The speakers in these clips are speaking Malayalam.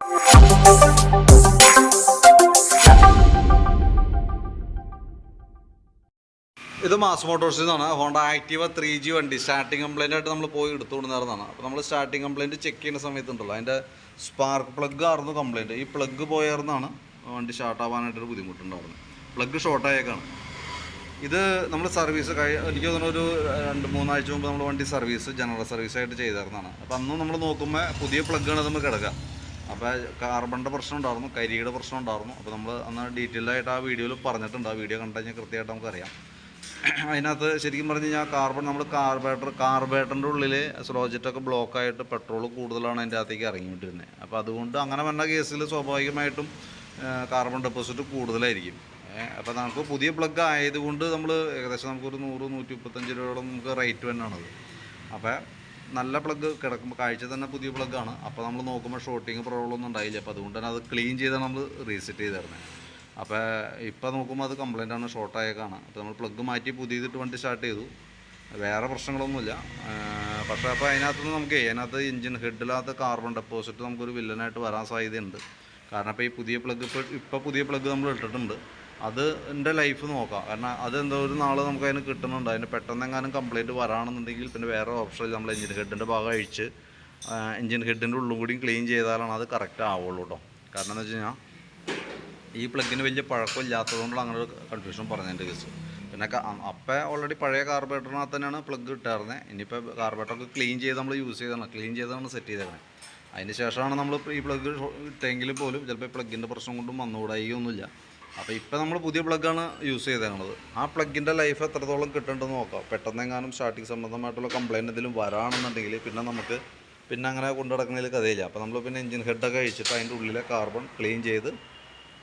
ഇത് മാസ് മോട്ടോഴ്സിൽ നിന്നാണ്. ഹോണ്ട ആക്റ്റീവ 3G വണ്ടി സ്റ്റാർട്ടിങ് കംപ്ലൈൻ്റ് ആയിട്ട് നമ്മൾ പോയി എടുത്തുകൊണ്ടുവന്നതാണ്. അപ്പോൾ നമ്മൾ സ്റ്റാർട്ടിങ് കംപ്ലൈൻറ്റ് ചെക്ക് ചെയ്യുന്ന സമയത്തുണ്ടല്ലോ, അതിൻ്റെ സ്പാർക്ക് പ്ലഗ് ആയിരുന്നു കംപ്ലൈൻറ്റ്. ഈ പ്ലഗ് പോയായിരുന്നാണ് വണ്ടി സ്റ്റാർട്ട് ആവാനായിട്ടൊരു ബുദ്ധിമുട്ടുണ്ടായിരുന്നു. പ്ലഗ് ഷോർട്ടായേക്കാണ്. ഇത് നമ്മൾ സർവീസ് എനിക്ക് തോന്നുന്നു ഒരു 2-3 ആഴ്ച മുമ്പ് നമ്മൾ വണ്ടി സർവീസ് ജനറൽ സർവീസായിട്ട് ചെയ്തായിരുന്നതാണ്. അപ്പോൾ അന്നും നമ്മൾ നോക്കുമ്പോൾ പുതിയ പ്ലഗ്ഗാണ് നമ്മൾ കിടക്കുക. അപ്പോൾ കാർബണിൻ്റെ പ്രശ്നം ഉണ്ടായിരുന്നു, കരിയുടെ പ്രശ്നം ഉണ്ടായിരുന്നു. അപ്പോൾ നമ്മൾ അന്ന് ഡീറ്റെയിൽഡായിട്ട് ആ വീഡിയോയിൽ പറഞ്ഞിട്ടുണ്ട്. ആ വീഡിയോ കണ്ടു കഴിഞ്ഞാൽ കൃത്യമായിട്ട് നമുക്കറിയാം. അതിനകത്ത് ശരിക്കും പറഞ്ഞു കഴിഞ്ഞാൽ നമ്മൾ കാർബറേറ്ററിൻ്റെ ഉള്ളിൽ സ്ലോജറ്റൊക്കെ ബ്ലോക്കായിട്ട് പെട്രോൾ കൂടുതലാണ് അതിൻ്റെ അകത്തേക്ക് ഇറങ്ങിയിട്ടിരുന്നത്. അപ്പോൾ അതുകൊണ്ട് അങ്ങനെ വന്ന കേസിൽ സ്വാഭാവികമായിട്ടും കാർബൺ ഡെപ്പോസിറ്റ് കൂടുതലായിരിക്കും. അപ്പോൾ നമുക്ക് പുതിയ പ്ലഗ് ആയതുകൊണ്ട് നമ്മൾ ഏകദേശം നമുക്കൊരു 100-135 രൂപയോളം നമുക്ക് റേറ്റ് തന്നെയാണത്. അപ്പോൾ നല്ല പ്ലഗ് കിടക്കുമ്പോൾ കാഴ്ച തന്നെ പുതിയ പ്ലഗ്ഗാണ്. അപ്പോൾ നമ്മൾ നോക്കുമ്പോൾ ഷോർട്ടിങ് പ്രോബ്ലം ഒന്നും ഉണ്ടായില്ല. അപ്പോൾ അതുകൊണ്ട് തന്നെ അത് ക്ലീൻ ചെയ്താണ് നമ്മൾ റീസെറ്റ് ചെയ്തിരുന്നത്. അപ്പോൾ ഇപ്പോൾ നോക്കുമ്പോൾ അത് കംപ്ലൈൻ്റാണ്, ഷോർട്ടായേക്കാണ്. അപ്പോൾ നമ്മൾ പ്ലഗ് മാറ്റി പുതിയതിട്ട് വണ്ടി സ്റ്റാർട്ട് ചെയ്തു. വേറെ പ്രശ്നങ്ങളൊന്നുമില്ല. പക്ഷേ അപ്പോൾ അതിനകത്ത് എഞ്ചിൻ ഹെഡിനകത്ത് കാർബൺ ഡെപ്പോസിറ്റ് നമുക്കൊരു വില്ലനായിട്ട് വരാൻ സാധ്യതയുണ്ട്. കാരണം ഇപ്പോൾ ഈ പുതിയ പ്ലഗ് നമ്മൾ ഇട്ടിട്ടുണ്ട്. അതിൻ്റെ ലൈഫ് നോക്കാം. കാരണം അതെന്തോ ഒരു നാൾ നമുക്ക് അതിന് കിട്ടുന്നുണ്ട്. അതിന് പെട്ടെന്നെങ്ങാനും കംപ്ലൈൻറ്റ് വരാണെന്നുണ്ടെങ്കിൽ പിന്നെ വേറെ ഓപ്ഷനിൽ നമ്മൾ എഞ്ചിൻ ഹെഡിൻ്റെ ഭാഗം അഴിച്ച് എഞ്ചിൻ ഹെഡിൻ്റെ ഉള്ളും കൂടി ക്ലീൻ ചെയ്താലാണ് അത് കറക്റ്റ് ആവുള്ളൂ കേട്ടോ. കാരണം എന്ന് വെച്ച് കഴിഞ്ഞാൽ ഈ പ്ലഗിന് വലിയ പഴക്കമില്ലാത്തതുകൊണ്ടുള്ള അങ്ങനെ ഒരു കൺഫ്യൂഷൻ പറഞ്ഞതിൻ്റെ കേസ്. പിന്നെ അപ്പോൾ ഓൾറെഡി പഴയ കാർബറേറ്ററിനകത്ത് തന്നെയാണ് പ്ലഗ് ഇട്ടായിരുന്നത്. ഇനിയിപ്പോൾ കാർബറേറ്ററൊക്കെ ക്ലീൻ ചെയ്ത് നമ്മൾ യൂസ് ചെയ്താണ് സെറ്റ് ചെയ്തേക്കുന്നത്. അതിന് ശേഷമാണ് നമ്മൾ ഈ പ്ലഗ് ഇട്ടെങ്കിൽ പോലും ചിലപ്പോൾ ഈ പ്ലഗിൻ്റെ പ്രശ്നം കൊണ്ടും വന്നുകൂടായിയൊന്നുമില്ല. അപ്പോൾ ഇപ്പോൾ നമ്മൾ പുതിയ പ്ലഗ്ഗാണ് യൂസ് ചെയ്തേക്കുന്നത്. ആ പ്ലഗിൻ്റെ ലൈഫ് എത്രത്തോളം കിട്ടുന്നുണ്ടെന്ന് നോക്കാം. പെട്ടെന്നെങ്ങാനും സ്റ്റാർട്ടിങ് സംബന്ധമായിട്ടുള്ള കംപ്ലൈൻറ്റ് എന്തെങ്കിലും വരാണെന്നുണ്ടെങ്കിൽ പിന്നെ നമുക്ക് അങ്ങനെ കൊണ്ടു നടക്കുന്നതിൽ കഥയില്ല. അപ്പോൾ നമ്മൾ പിന്നെ എഞ്ചിൻ ഹെഡൊക്കെ അഴിച്ചിട്ട് അതിൻ്റെ ഉള്ളിലെ കാർബൺ ക്ലീൻ ചെയ്ത്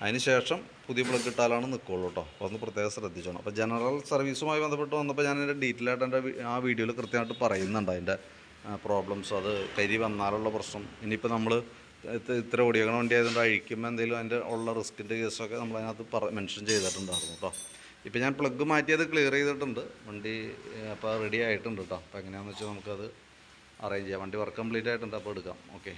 അതിന് ശേഷം പുതിയ പ്ലഗ് ഇട്ടാലാണ് നിൽക്കുള്ളൂ കേട്ടോ. അപ്പോൾ ഒന്ന് പ്രത്യേകം ശ്രദ്ധിച്ചോണം. അപ്പോൾ ജനറൽ സർവീസുമായി ബന്ധപ്പെട്ട് വന്നപ്പോൾ ഞാൻ എൻ്റെ ഡീറ്റെയിൽ ആയിട്ട് എൻ്റെ ആ വീഡിയോയിൽ കൃത്യമായിട്ട് പറയുന്നുണ്ട് അതിൻ്റെ പ്രോബ്ലംസ്. അത് കരി വന്നാലുള്ള പ്രശ്നം. ഇനിയിപ്പോൾ നമ്മൾ ഇത്ര ഓടിയേക്കണ വണ്ടി ആയതുകൊണ്ട് അഴിക്കുമ്പോൾ എന്തെങ്കിലും അതിൻ്റെ ഉള്ള റിസ്കിൻ്റെ കേസൊക്കെ നമ്മളതിനകത്ത് മെൻഷൻ ചെയ്തിട്ടുണ്ടായിരുന്നു കേട്ടോ. ഇപ്പോൾ ഞാൻ പ്ലഗ് മാറ്റിയത് ക്ലിയർ ചെയ്തിട്ടുണ്ട്. വണ്ടി അപ്പോൾ റെഡി ആയിട്ടുണ്ട് കേട്ടോ. അപ്പോൾ എങ്ങനെയാണെന്ന് വെച്ചാൽ നമുക്കത് അറേഞ്ച് ചെയ്യാം. വണ്ടി വർക്ക് കംപ്ലീറ്റ് ആയിട്ടുണ്ട്. അപ്പോൾ എടുക്കാം. ഓക്കെ.